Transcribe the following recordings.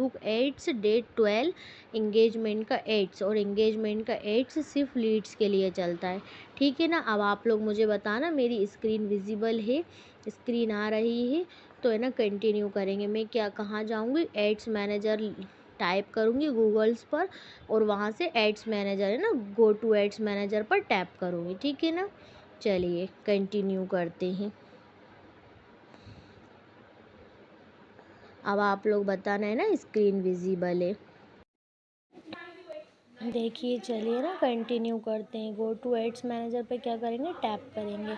Facebook ads day 12 engagement का ads, और engagement का एड्स सिर्फ लीड्स के लिए चलता है, ठीक है ना। अब आप लोग मुझे बताना, मेरी स्क्रीन विजिबल है, स्क्रीन आ रही है तो है ना कंटिन्यू करेंगे। मैं क्या कहाँ जाऊँगी, एड्स मैनेजर टाइप करूँगी गूगल्स पर, और वहाँ से एड्स मैनेजर है ना, गो टू एड्स मैनेजर पर टैप करूँगी, ठीक है ना। चलिए कंटिन्यू करते हैं। अब आप लोग बताना है ना स्क्रीन विजिबल है। देखिए चलिए ना कंटिन्यू करते हैं। गो टू एड्स मैनेजर पे क्या करेंगे, टैप करेंगे।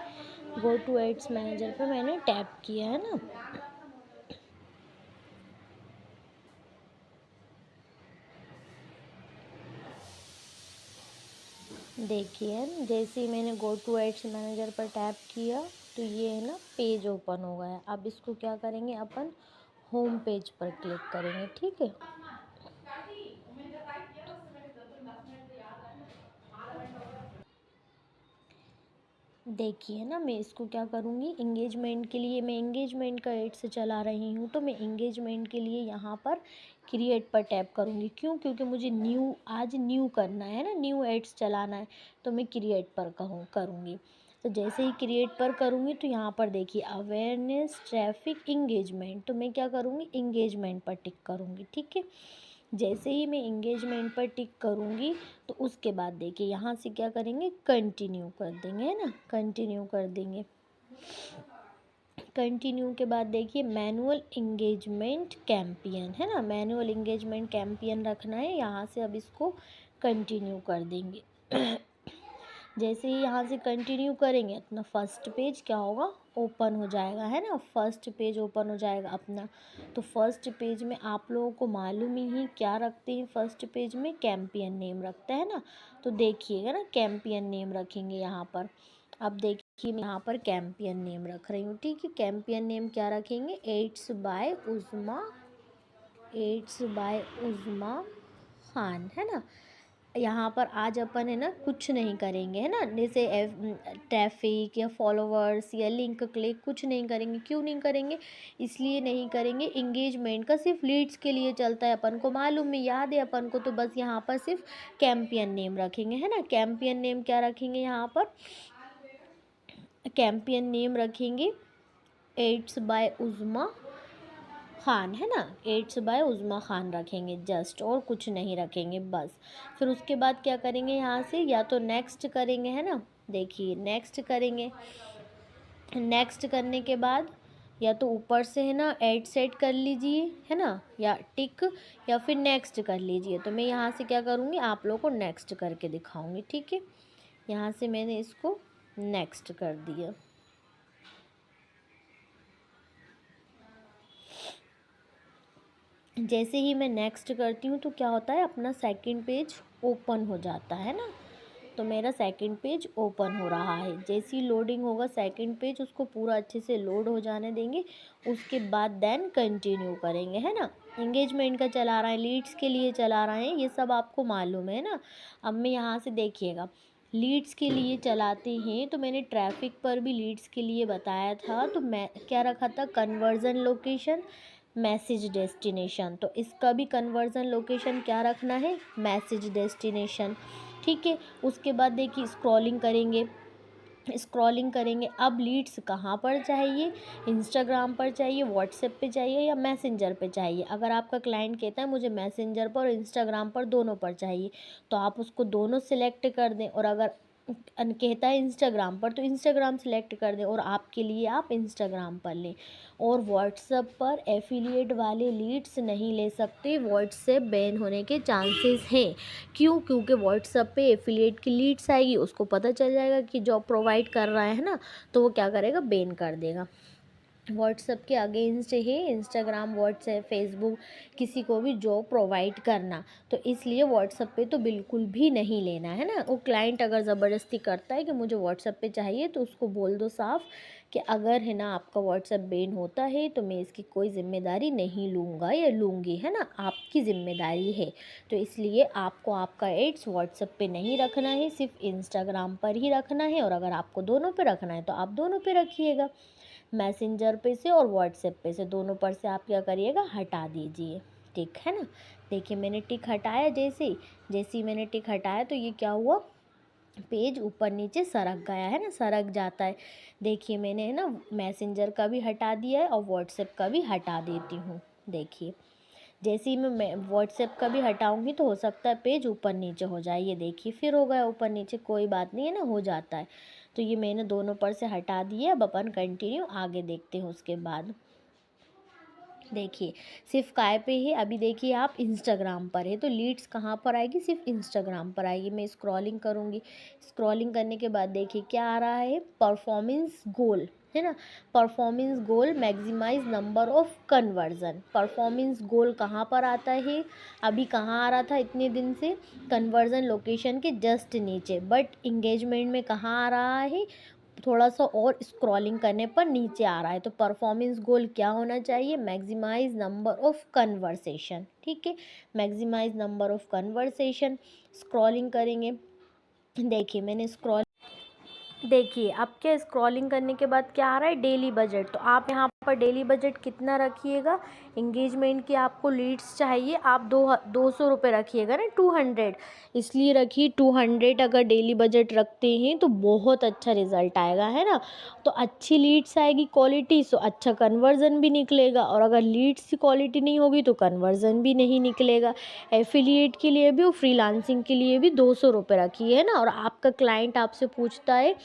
गो टू एड्स मैनेजर पे मैंने टैप किया है ना। देखिए जैसे ही मैंने गो टू एड्स मैनेजर पर टैप किया तो ये है ना पेज ओपन हो गया। अब इसको क्या करेंगे, अपन होम पेज पर क्लिक करेंगे, ठीक है। देखिए ना मैं इसको क्या करूँगी, इंगेजमेंट के लिए मैं इंगेजमेंट का एड्स चला रही हूँ, तो मैं इंगेजमेंट के लिए यहाँ पर क्रिएट पर टैप करूँगी। क्यों, क्योंकि मुझे आज न्यू करना है ना, न्यू एड्स चलाना है, तो मैं क्रिएट पर करूँगी। तो जैसे ही क्रिएट पर करूँगी तो यहाँ पर देखिए अवेयरनेस ट्रैफिक इंगेजमेंट, तो मैं क्या करूँगी, इंगेजमेंट पर टिक करूँगी, ठीक है। जैसे ही मैं इंगेजमेंट पर टिक करूँगी तो उसके बाद देखिए यहाँ से क्या करेंगे, कंटिन्यू कर देंगे, है ना, कंटिन्यू कर देंगे। कंटिन्यू के बाद देखिए मैनुअल इंगेजमेंट कैंपियन, है ना, मैनुअल इंगेजमेंट कैंपियन रखना है। यहाँ से अब इसको कंटिन्यू कर देंगे। जैसे ही यहाँ से कंटिन्यू करेंगे अपना फर्स्ट पेज क्या होगा, ओपन हो जाएगा, है ना, फर्स्ट पेज ओपन हो जाएगा अपना। तो फर्स्ट पेज में आप लोगों को मालूम ही क्या रखते हैं, फर्स्ट पेज में कैंपियन नेम रखते हैं ना। तो देखिएगा ना कैंपियन नेम रखेंगे यहाँ पर। अब देखिए मैं यहाँ पर कैंपियन नेम रख रही हूँ, ठीक है। कैंपियन नेम क्या रखेंगे, एड्स बाय उज़्मा खान, है ना। यहाँ पर आज अपन है ना कुछ नहीं करेंगे, है ना, जैसे ट्रैफिक या फॉलोवर्स या लिंक क्लिक कुछ नहीं करेंगे। क्यों नहीं करेंगे, इसलिए नहीं करेंगे, इंगेजमेंट का सिर्फ लीड्स के लिए चलता है, अपन को मालूम है, याद है अपन को। तो बस यहाँ पर सिर्फ कैंपियन नेम रखेंगे, है ना। कैंपियन नेम क्या रखेंगे, यहाँ पर कैंपियन नेम रखेंगे एड्स बाय उज़्मा खान, है ना, एड्स बाय उज़्मा खान रखेंगे जस्ट, और कुछ नहीं रखेंगे बस। फिर उसके बाद क्या करेंगे, यहाँ से या तो नेक्स्ट करेंगे, है ना, देखिए नेक्स्ट करेंगे। नेक्स्ट करने के बाद या तो ऊपर से है ना ऐड सेट कर लीजिए, है ना, या टिक, या फिर नेक्स्ट कर लीजिए। तो मैं यहाँ से क्या करूँगी, आप लोगों को नेक्स्ट करके दिखाऊँगी, ठीक है। यहाँ से मैंने इसको नेक्स्ट कर दिया। जैसे ही मैं नेक्स्ट करती हूँ तो क्या होता है, अपना सेकंड पेज ओपन हो जाता है ना। तो मेरा सेकंड पेज ओपन हो रहा है। जैसे ही लोडिंग होगा सेकंड पेज, उसको पूरा अच्छे से लोड हो जाने देंगे। उसके बाद देन कंटिन्यू करेंगे, है ना। इंगेजमेंट का चला रहा है, लीड्स के लिए चला रहे हैं, ये सब आपको मालूम है ना। अब मैं यहाँ से देखिएगा, लीड्स के लिए चलाते हैं तो मैंने ट्रैफिक पर भी लीड्स के लिए बताया था। तो मैं क्या रखा था, कन्वर्जन लोकेशन मैसेज डेस्टिनेशन। तो इसका भी कन्वर्जन लोकेशन क्या रखना है, मैसेज डेस्टिनेशन, ठीक है। उसके बाद देखिए स्क्रॉलिंग करेंगे। अब लीड्स कहाँ पर चाहिए, इंस्टाग्राम पर चाहिए, व्हाट्सएप पे चाहिए, या मैसेंजर पे चाहिए। अगर आपका क्लाइंट कहता है मुझे मैसेंजर पर और इंस्टाग्राम पर दोनों पर चाहिए, तो आप उसको दोनों सिलेक्ट कर दें। और अगर कहता है इंस्टाग्राम पर, तो इंस्टाग्राम सेलेक्ट कर दें और आपके लिए आप इंस्टाग्राम पर लें। और व्हाट्सएप पर एफिलिएट वाले लीड्स नहीं ले सकते, व्हाट्सएप बैन होने के चांसेस हैं। क्यों, क्योंकि व्हाट्सएप पे एफिलिएट की लीड्स आएगी, उसको पता चल जाएगा कि जॉब प्रोवाइड कर रहा है ना, तो वो क्या करेगा, बैन कर देगा। व्हाट्सएप के अगेंस्ट है इंस्टाग्राम, व्हाट्सएप, फेसबुक, किसी को भी जॉब प्रोवाइड करना। तो इसलिए व्हाट्सएप पे तो बिल्कुल भी नहीं लेना, है ना। वो क्लाइंट अगर ज़बरदस्ती करता है कि मुझे व्हाट्सएप पे चाहिए, तो उसको बोल दो साफ कि अगर है ना आपका व्हाट्सएप बैन होता है तो मैं इसकी कोई ज़िम्मेदारी नहीं लूँगा या लूँगी, है ना, आपकी ज़िम्मेदारी है। तो इसलिए आपको आपका एड्स व्हाट्सएप पे नहीं रखना है, सिर्फ इंस्टाग्राम पर ही रखना है। और अगर आपको दोनों पे रखना है तो आप दोनों पे रखिएगा, मैसेंजर पे से और व्हाट्सएप पे से, दोनों पर से आप क्या करिएगा, हटा दीजिए, टिक, है ना। देखिए मैंने टिक हटाया, जैसे ही मैंने टिक हटाया तो ये क्या हुआ, पेज ऊपर नीचे सरक गया, है ना, सरक जाता है। देखिए मैंने, है ना, मैसेंजर का भी हटा दिया है और व्हाट्सएप का भी हटा देती हूँ। देखिए जैसे ही मैं व्हाट्सएप का भी हटाऊँगी तो हो सकता है पेज ऊपर नीचे हो जाए। ये देखिए फिर हो गया ऊपर नीचे, कोई बात नहीं, है ना, हो जाता है। तो ये मैंने दोनों पर से हटा दिए। अब अपन कंटिन्यू आगे देखते हैं उसके बाद। देखिए सिर्फ काय पे है, अभी देखिए आप इंस्टाग्राम पर है, तो लीड्स कहाँ पर आएगी, सिर्फ इंस्टाग्राम पर आएगी। मैं स्क्रॉलिंग करूँगी, स्क्रॉलिंग करने के बाद देखिए क्या आ रहा है, परफॉर्मेंस गोल, है ना, performance goal maximize number of conversion. Performance goal कहाँ पर आता है, अभी कहाँ आ रहा था इतने दिन से, कन्वर्जन लोकेशन के जस्ट नीचे, बट इंगेजमेंट में कहाँ आ रहा है, थोड़ा सा और स्क्रॉलिंग करने पर नीचे आ रहा है। तो परफॉर्मेंस गोल क्या होना चाहिए, मैक्सिमाइज नंबर ऑफ कन्वर्सेशन, ठीक है, maximize number of conversation. Scrolling करेंगे, देखिए मैंने स्क्रॉल, देखिए अब क्या, स्क्रॉलिंग करने के बाद क्या आ रहा है, डेली बजट। तो आप यहाँ पर डेली बजट कितना रखिएगा, इंगेजमेंट की आपको लीड्स चाहिए, आप 200 रुपये रखिएगा ना, 200 इसलिए रखिए। 200 अगर डेली बजट रखते हैं तो बहुत अच्छा रिजल्ट आएगा, है ना। तो अच्छी लीड्स आएगी, क्वालिटी, सो अच्छा कन्वर्जन भी निकलेगा। और अगर लीड्स की क्वालिटी नहीं होगी तो कन्वर्जन भी नहीं निकलेगा। एफिलिएट के लिए भी और फ्रीलांसिंग के लिए भी 200 रुपये रखिए, है ना। और आपका क्लाइंट आपसे पूछता है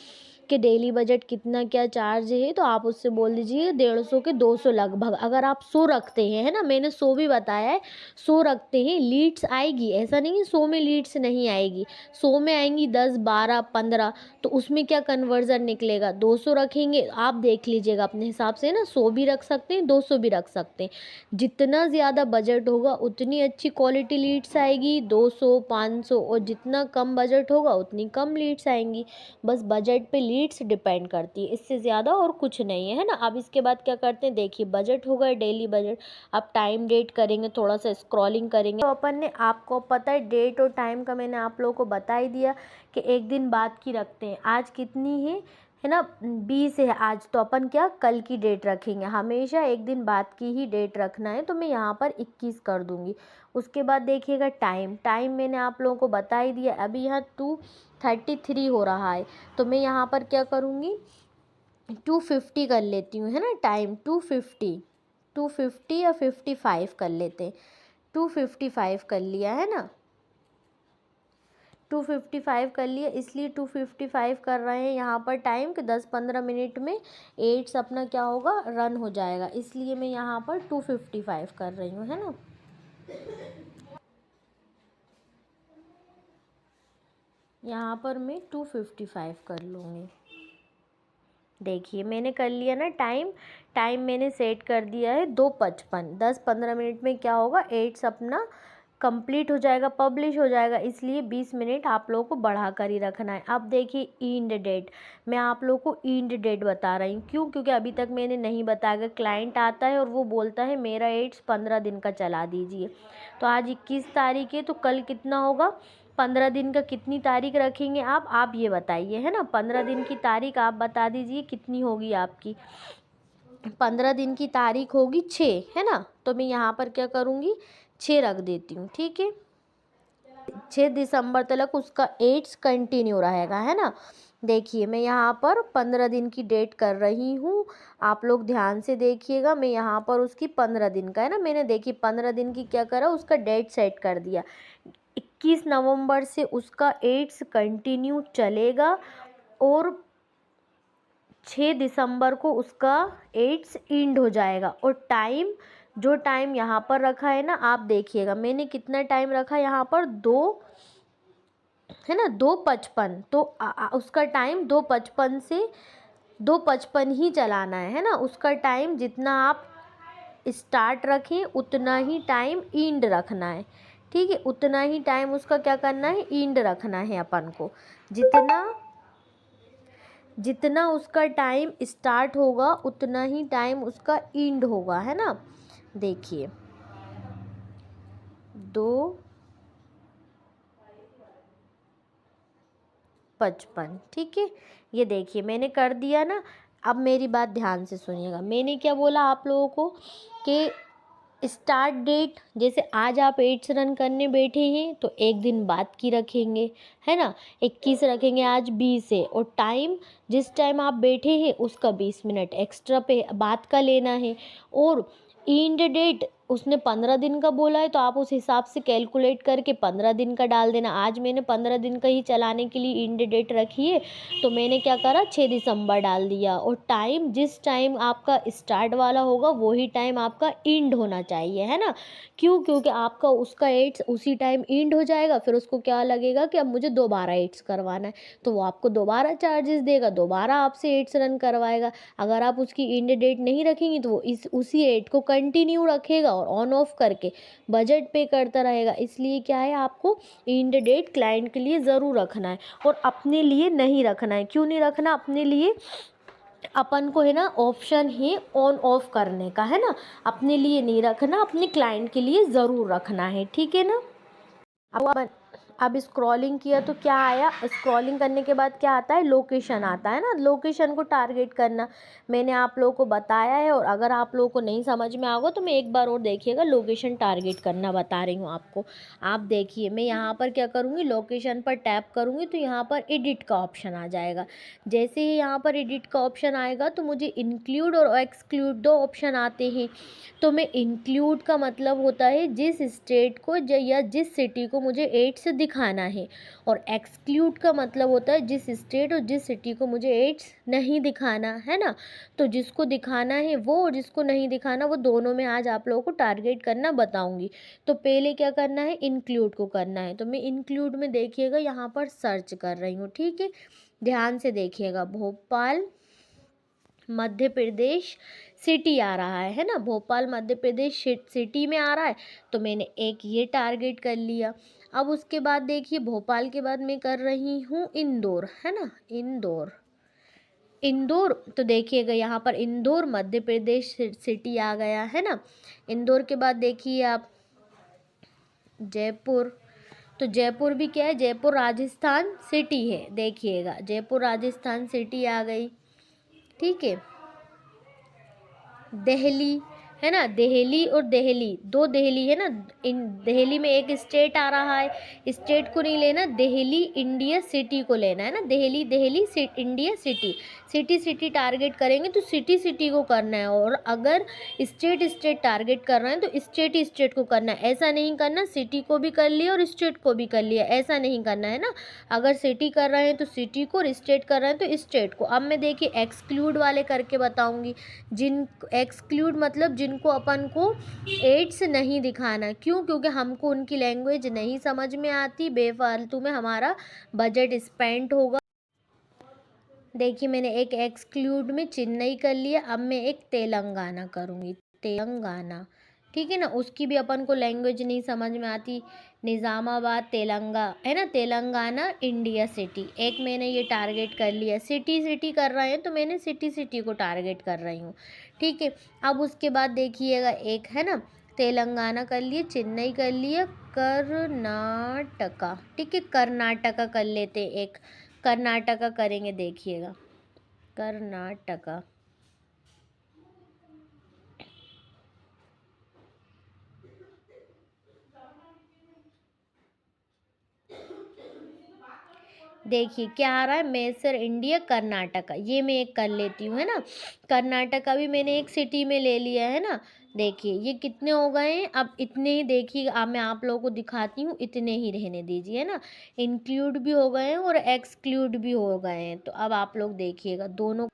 कि डेली बजट कितना क्या चार्ज है, तो आप उससे बोल दीजिए 150 के 200 लगभग। अगर आप 100 रखते हैं, है ना, मैंने 100 भी बताया है, 100 रखते हैं, लीड्स आएगी, ऐसा नहीं है 100 में लीड्स नहीं आएगी, 100 में आएंगी 10, 12, 15। तो उसमें क्या कन्वर्जन निकलेगा, 200 रखेंगे, आप देख लीजिएगा अपने हिसाब से, ना 100 भी रख सकते हैं, 200 भी रख सकते हैं। जितना ज़्यादा बजट होगा उतनी अच्छी क्वालिटी लीड्स आएगी, 200, 500, और जितना कम बजट होगा उतनी कम लीड्स आएंगी। बस बजट पे लीड्स डिपेंड करती है, इससे ज़्यादा और कुछ नहीं है ना। अब इसके बाद क्या करते हैं, देखिए बजट हो गया, डेली बजट। अब टाइम डेट करेंगे, थोड़ा सा स्क्रॉलिंग करेंगे। तो अपन ने, आपको पता है डेट और टाइम का मैंने आप लोगों को बता ही दिया कि एक दिन बाद की रखते हैं। आज कितनी है ना, 20 है आज, तो अपन क्या कल की डेट रखेंगे, हमेशा एक दिन बाद की ही डेट रखना है। तो मैं यहाँ पर 21 कर दूँगी। उसके बाद देखिएगा टाइम, टाइम मैंने आप लोगों को बता ही दिया। अभी यहाँ 2:33 हो रहा है, तो मैं यहाँ पर क्या करूँगी, 250 कर लेती हूँ, है ना, टाइम 250 या 55 कर लेते हैं। 255 कर लिया, है ना, 255 कर लिए, इसलिए 255 कर रहे हैं यहाँ पर टाइम, कि 10-15 मिनट में एड्स अपना क्या होगा, रन हो जाएगा, इसलिए मैं यहाँ पर 255 कर रही हूँ, है ना। यहाँ पर मैं 255 कर लूँगी। देखिए मैंने कर लिया ना टाइम, टाइम मैंने सेट कर दिया है 2:55। 10-15 मिनट में क्या होगा, एड्स अपना कंप्लीट हो जाएगा, पब्लिश हो जाएगा, इसलिए 20 मिनट आप लोगों को बढ़ा कर ही रखना है। अब देखिए इंड डेट, मैं आप लोगों को इंड डेट बता रही हूँ, क्यों, क्योंकि अभी तक मैंने नहीं बताया। क्लाइंट आता है और वो बोलता है मेरा एड्स 15 दिन का चला दीजिए, तो आज 21 तारीख है, तो कल कितना होगा, 15 दिन का कितनी तारीख रखेंगे आप ये बताइए, है ना। 15 दिन की तारीख आप बता दीजिए कितनी होगी आपकी। 15 दिन की तारीख होगी 6, है ना, तो मैं यहाँ पर क्या करूँगी, 6 रख देती हूँ, ठीक है। 6 दिसंबर तक उसका एड्स कंटिन्यू रहेगा, है ना। देखिए मैं यहाँ पर 15 दिन की डेट कर रही हूँ, आप लोग ध्यान से देखिएगा। मैं यहाँ पर उसकी 15 दिन का, है ना, मैंने देखिए 15 दिन की क्या करा, उसका डेट सेट कर दिया। 21 नवंबर से उसका एड्स कंटिन्यू चलेगा और 6 दिसंबर को उसका एड्स एंड हो जाएगा। और टाइम, जो टाइम यहाँ पर रखा है ना, आप देखिएगा मैंने कितना टाइम रखा यहाँ पर, 2, है ना, 2:55। तो उसका टाइम 2:55 से 2:55 ही चलाना है ना। उसका टाइम जितना आप स्टार्ट रखें उतना ही टाइम एंड रखना है, ठीक है, उतना ही टाइम उसका क्या करना है, एंड रखना है अपन को। जितना उसका टाइम स्टार्ट होगा उतना ही टाइम उसका एंड होगा, है ना। देखिए 2:55, ठीक है, ये देखिए मैंने कर दिया ना। अब मेरी बात ध्यान से सुनिएगा, मैंने क्या बोला आप लोगों को कि स्टार्ट डेट जैसे आज आप एड्स रन करने बैठे हैं तो एक दिन बाद की रखेंगे, है ना, 21 रखेंगे आज 20 है, और टाइम जिस टाइम आप बैठे हैं उसका 20 मिनट एक्स्ट्रा पे बाद का लेना है। और एंड डेट उसने 15 दिन का बोला है तो आप उस हिसाब से कैलकुलेट करके 15 दिन का डाल देना। आज मैंने 15 दिन का ही चलाने के लिए एंड डेट रखी है तो मैंने क्या करा, 6 दिसंबर डाल दिया। और टाइम जिस टाइम आपका स्टार्ट वाला होगा वही टाइम आपका एंड होना चाहिए, है ना। क्यों? क्योंकि आपका उसका एड्स उसी टाइम एंड हो जाएगा, फिर उसको क्या लगेगा कि अब मुझे दोबारा एड्स करवाना है, तो वो आपको दोबारा चार्जेस देगा, दोबारा आपसे एड्स रन करवाएगा। अगर आप उसकी एंड डेट नहीं रखेंगी तो वो उसी एड को कंटिन्यू रखेगा और ऑन ऑफ करके बजट पे करता रहेगा। इसलिए क्या है, आपको एंड डेट क्लाइंट के लिए ज़रूर रखना है और अपने लिए नहीं रखना है। क्यों नहीं रखना अपने लिए? अपन को है ना ऑप्शन है ऑन ऑफ करने का, है ना। अपने लिए नहीं रखना, अपने क्लाइंट के लिए ज़रूर रखना है, ठीक है ना। अब स्क्रॉलिंग किया तो क्या आया, स्क्रॉलिंग करने के बाद क्या आता है, लोकेशन आता है ना। लोकेशन को टारगेट करना मैंने आप लोगों को बताया है, और अगर आप लोगों को नहीं समझ में आएगा तो मैं एक बार और देखिएगा, लोकेशन टारगेट करना बता रही हूँ आपको। आप देखिए, मैं यहाँ पर क्या करूँगी, लोकेशन पर टैप करूँगी तो यहाँ पर एडिट का ऑप्शन आ जाएगा। जैसे ही यहाँ पर एडिट का ऑप्शन आएगा तो मुझे इंक्लूड और एक्सक्लूड दो ऑप्शन आते हैं। तो मैं इंक्लूड का मतलब होता है जिस स्टेट को या जिस सिटी को मुझे एड्स दिखाना है, और एक्सक्लूड का मतलब होता है जिस स्टेट और जिस सिटी को मुझे एड्स नहीं दिखाना है ना। तो जिसको दिखाना है वो और जिसको नहीं दिखाना वो दोनों में आज आप लोगों को टारगेट करना बताऊंगी। तो पहले क्या करना है, इंक्लूड को करना है। तो मैं इंक्लूड में देखिएगा यहाँ पर सर्च कर रही हूँ, ठीक है, ध्यान से देखिएगा। भोपाल मध्य प्रदेश सिटी आ रहा है ना, भोपाल मध्य प्रदेश सिटी में आ रहा है, तो मैंने एक ये टारगेट कर लिया। अब उसके बाद देखिए, भोपाल के बाद मैं कर रही हूँ इंदौर, है ना, इंदौर। इंदौर तो देखिएगा यहाँ पर इंदौर मध्य प्रदेश सिटी आ गया, है ना। इंदौर के बाद देखिए आप जयपुर, तो जयपुर भी क्या है, जयपुर राजस्थान सिटी है, देखिएगा जयपुर राजस्थान सिटी आ गई, ठीक है। दिल्ली, है ना, दिल्ली और दिल्ली, दो दिल्ली है ना। इन दिल्ली में एक स्टेट आ रहा है, स्टेट को नहीं लेना, दिल्ली इंडिया सिटी को लेना है ना। Delhi Delhi India city, city city target करेंगे तो सिटी सिटी को करना है। और अगर स्टेट स्टेट टारगेट कर रहे हैं तो स्टेट स्टेट को करना है। ऐसा नहीं करना सिटी को भी कर लिया और स्टेट को भी कर लिया, ऐसा नहीं करना है ना। अगर सिटी कर रहे हैं तो सिटी को, और स्टेट कर रहे हैं तो स्टेट को। अब मैं देखिए एक्सक्लूड वाले करके बताऊंगी। जिन एक्सक्लूड मतलब जिनको अपन को एड्स नहीं दिखाना। क्यों? क्योंकि हमको उनकी लैंग्वेज नहीं समझ में आती, बेफालतू में हमारा बजट स्पेंड होगा। देखिए मैंने एक एक्सक्लूड में चेन्नई कर लिया, अब मैं एक तेलंगाना करूँगी, तेलंगाना, ठीक है ना। उसकी भी अपन को लैंग्वेज नहीं समझ में आती, निज़ामाबाद है ना, तेलंगाना इंडिया सिटी, एक मैंने ये टारगेट कर लिया। सिटी सिटी कर रहे हैं तो मैंने सिटी सिटी को टारगेट कर रही हूँ, ठीक है। अब उसके बाद देखिएगा एक है ना, तेलंगाना कर लिए, चेन्नई कर लिए, कर्नाटका, ठीक है, कर्नाटका कर लेते, एक कर्नाटका करेंगे, देखिएगा कर्नाटका। देखिए क्या आ रहा है, मैसर इंडिया कर्नाटका, ये मैं एक कर लेती हूँ, है ना। कर्नाटका भी मैंने एक सिटी में ले लिया है ना। देखिए ये कितने हो गए हैं, अब इतने ही देखिए, अब मैं आप लोगों को दिखाती हूँ, इतने ही रहने दीजिए, है ना। इंक्लूड भी हो गए हैं और एक्सक्लूड भी हो गए हैं, तो अब आप लोग देखिएगा दोनों।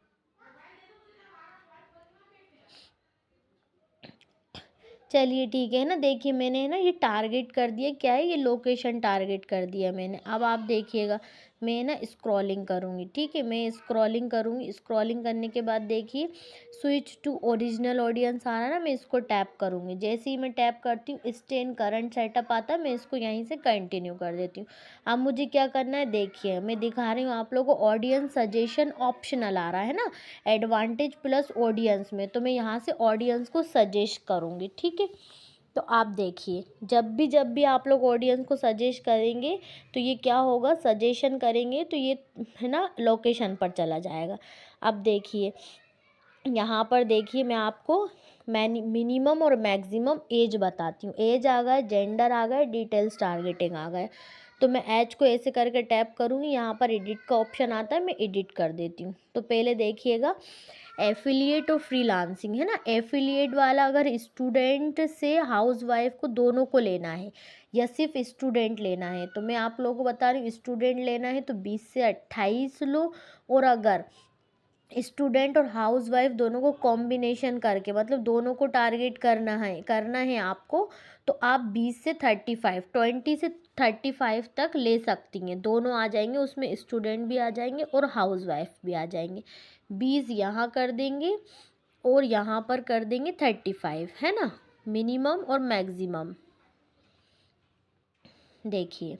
चलिए ठीक है ना, देखिए मैंने ना ये टारगेट कर दिया, क्या है ये, लोकेशन टारगेट कर दिया मैंने। अब आप देखिएगा मैं ना स्क्रॉलिंग करूँगी, ठीक है, मैं स्क्रॉलिंग करूँगी। स्क्रॉलिंग करने के बाद देखिए स्विच टू ओरिजिनल ऑडियंस आ रहा है ना, मैं इसको टैप करूँगी। जैसे ही मैं टैप करती हूँ स्टे इन करंट सेटअप आता है, मैं इसको यहीं से कंटिन्यू कर देती हूँ। अब मुझे क्या करना है, देखिए मैं दिखा रही हूँ आप लोगों को, ऑडियंस सजेशन ऑप्शनल आ रहा है ना, एडवांटेज प्लस ऑडियंस में, तो मैं यहाँ से ऑडियंस को सजेस्ट करूँगी, ठीक है। तो आप देखिए जब भी आप लोग ऑडियंस को सजेस्ट करेंगे तो ये क्या होगा, सजेशन करेंगे तो ये है ना लोकेशन पर चला जाएगा। अब देखिए यहाँ पर देखिए मिनिमम और मैक्सिमम एज बताती हूँ। एज आ गया, जेंडर आ गया, डिटेल्स टारगेटिंग आ गया। तो मैं एज को ऐसे करके टैप करूँगी, यहाँ पर एडिट का ऑप्शन आता है, मैं एडिट कर देती हूँ। तो पहले देखिएगा एफिलिएट और फ्रीलांसिंग है ना। एफिलिएट वाला अगर स्टूडेंट से हाउसवाइफ को दोनों को लेना है या सिर्फ स्टूडेंट लेना है, तो मैं आप लोगों को बता रही हूँ स्टूडेंट लेना है तो 20 से 28 लो, और अगर स्टूडेंट और हाउसवाइफ दोनों को कॉम्बिनेशन करके मतलब दोनों को टारगेट करना है आपको, तो आप 20 से 35 20 से 35 तक ले सकती हैं। दोनों आ जाएंगे, उसमें स्टूडेंट भी आ जाएंगे और हाउसवाइफ भी आ जाएंगे। 20 यहाँ कर देंगे और यहाँ पर कर देंगे 35, है ना, मिनिमम और मैक्सिमम। देखिए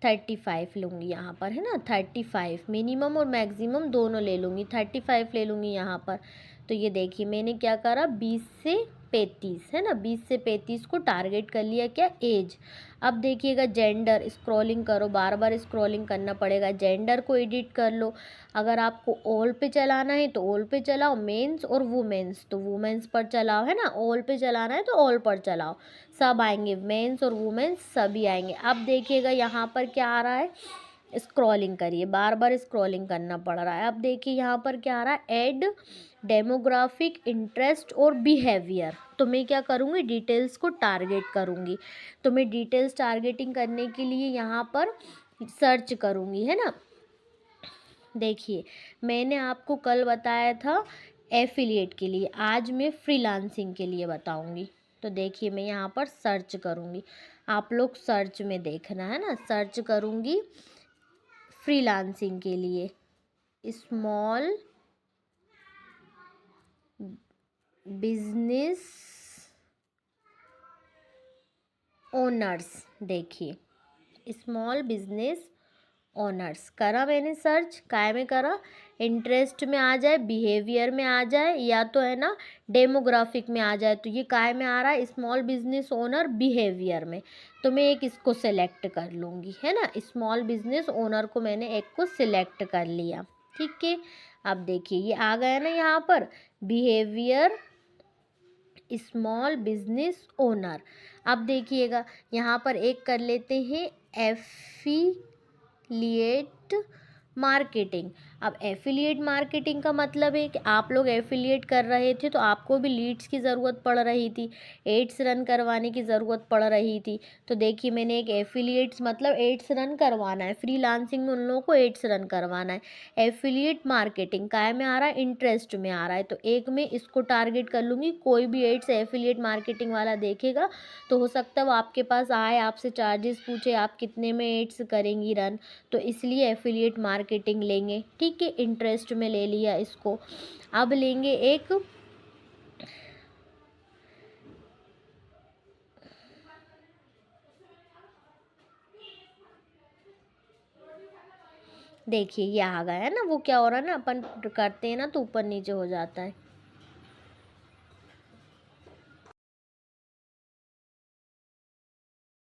35 लूँगी यहाँ पर, है ना, 35 मिनिमम और मैक्सिमम दोनों ले लूँगी, 35 ले लूँगी यहाँ पर। तो ये देखिए मैंने क्या करा, 20 से 35 है ना, 20 से 35 को टारगेट कर लिया क्या, एज। अब देखिएगा जेंडर, स्क्रॉलिंग करो, बार बार स्क्रॉलिंग करना पड़ेगा, जेंडर को एडिट कर लो। अगर आपको ऑल पे चलाना है तो ऑल पे चलाओ, मेंस और वुमेन्स तो वुमेन्स पर चलाओ, है ना, ऑल पे चलाना है तो ऑल पर चलाओ, सब आएंगे, मेंस और वुमेन्स सभी आएंगे। अब देखिएगा यहाँ पर क्या आ रहा है, स्क्रॉलिंग करिए, बार बार स्क्रॉलिंग करना पड़ रहा है। अब देखिए यहाँ पर क्या आ रहा है, ऐड डेमोग्राफिक इंटरेस्ट और बिहेवियर। तो मैं क्या करूँगी, डिटेल्स को टारगेट करूँगी। तो मैं डिटेल्स टारगेटिंग करने के लिए यहाँ पर सर्च करूँगी, है ना। देखिए मैंने आपको कल बताया था एफिलिएट के लिए, आज मैं फ्रीलांसिंग के लिए बताऊँगी। तो देखिए मैं यहाँ पर सर्च करूँगी, आप लोग सर्च में देखना, है ना। सर्च करूँगी फ्रीलांसिंग के लिए, स्मॉल बिजनेस ओनर्स। देखिए स्मॉल बिजनेस ऑनर्स करा मैंने सर्च, काय में करा, इंटरेस्ट में आ जाए, बिहेवियर में आ जाए, या तो है ना डेमोग्राफिक में आ जाए। तो ये काय में आ रहा है, स्मॉल बिजनेस ओनर बिहेवियर में। तो मैं एक इसको सिलेक्ट कर लूँगी, है ना, स्मॉल बिजनेस ओनर को मैंने एक को सिलेक्ट कर लिया, ठीक है। अब देखिए ये आ गया ना यहाँ पर बिहेवियर स्मॉल बिजनेस ओनर। अब देखिएगा यहाँ पर एक कर लेते हैं एफिलिएट मार्केटिंग। अब एफिलिएट मार्केटिंग का मतलब है कि आप लोग एफिलिएट कर रहे थे तो आपको भी लीड्स की ज़रूरत पड़ रही थी, एड्स रन करवाने की ज़रूरत पड़ रही थी। तो देखिए मैंने एक एफिलिएट्स मतलब एड्स रन करवाना है, फ्रीलांसिंग में उन लोगों को एड्स रन करवाना है। एफिलिएट मार्केटिंग काय में आ रहा है, इंटरेस्ट में आ रहा है। तो एक में इसको टारगेट कर लूँगी, कोई भी एड्स एफिलिएट मार्केटिंग वाला देखेगा तो हो सकता है वो आपके पास आए, आपसे चार्जेस पूछे, आप कितने में एड्स करेंगी रन, तो इसलिए एफिलिएट मार्केटिंग लेंगे, ठीक है। इंटरेस्ट में ले लिया इसको। अब लेंगे एक देखिए ये आ गया है ना, वो क्या हो रहा है ना, अपन करते हैं ना तो ऊपर नीचे हो जाता है।